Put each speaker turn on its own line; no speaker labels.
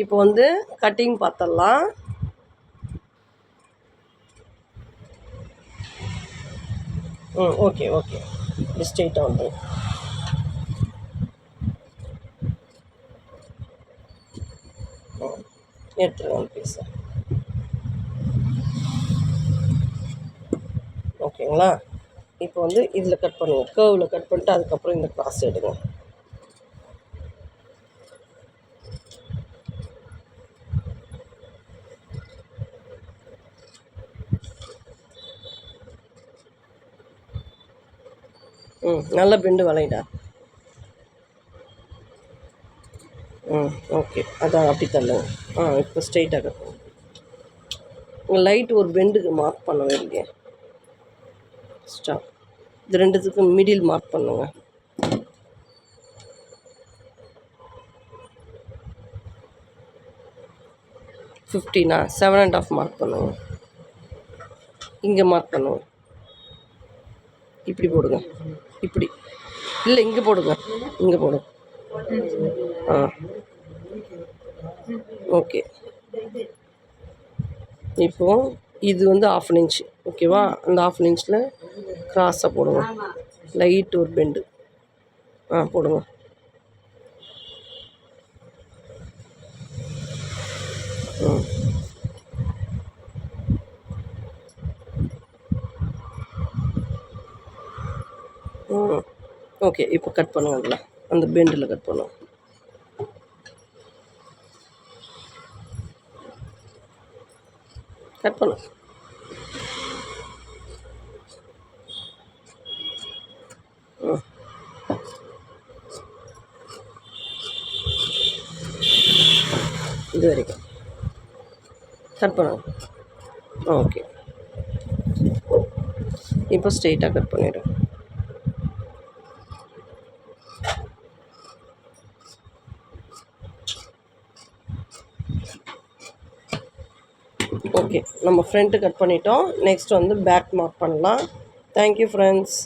இப்போ வந்து கட்டிங் பார்த்துடலாம். Okay okay. இப்படி ஸ்ட்ரெயிட்டாக வந்து எடுத்துருங்க பீஸை. ஓகேங்களா? இப்போ வந்து இதில் கட் பண்ணுவோம். கர்வில் கட் பண்ணிட்டு அதுக்கப்புறம் இந்த கிராஸ் எடுங்க. நல்ல பெண்டு வளைடா. ஓகே. அதான் அப்படி தள்ளுங்க. இப்போ ஸ்ட்ரெயிட்டாக கட் பண்ணுங்க. உங்கள் லைட் ஒரு பெண்டுக்கு மார்க் பண்ணவே இல்லையே. ஸ்டாப். இது ரெண்டுத்துக்கும் மிடில் மார்க் பண்ணுங்க. ஃபிஃப்டீனா 7.5 மார்க் பண்ணுங்க. இங்கே மார்க் பண்ணுங்க. இப்படி போடுங்க. இப்படி இல்லை, இங்கே போடுங்க. இங்கே போடுங்க. ஓகே. இப்போது இது வந்து 1/2 இன்ச். ஓகேவா? அந்த 1/2 இன்ச்சில் கிராஸாக போடுங்க. லைட் ஒரு பெண்டு. போடுங்க. ஓகே. இப்போ கட் பண்ணுங்க. அதில் அந்த பெண்டில் கட் பண்ணுங்க. கட் பண்ணு. இது வரைக்கும் கட் பண்ணுங்க. ஓகே. இப்போ ஸ்ட்ரெயிட்டாக கட் பண்ணிவிடுங்க. ஓகே. நம்ம ஃப்ரண்ட்டு கட் பண்ணிட்டோம். நெக்ஸ்ட் வந்து பேக் மார்க் பண்ணலாம். Thank you friends.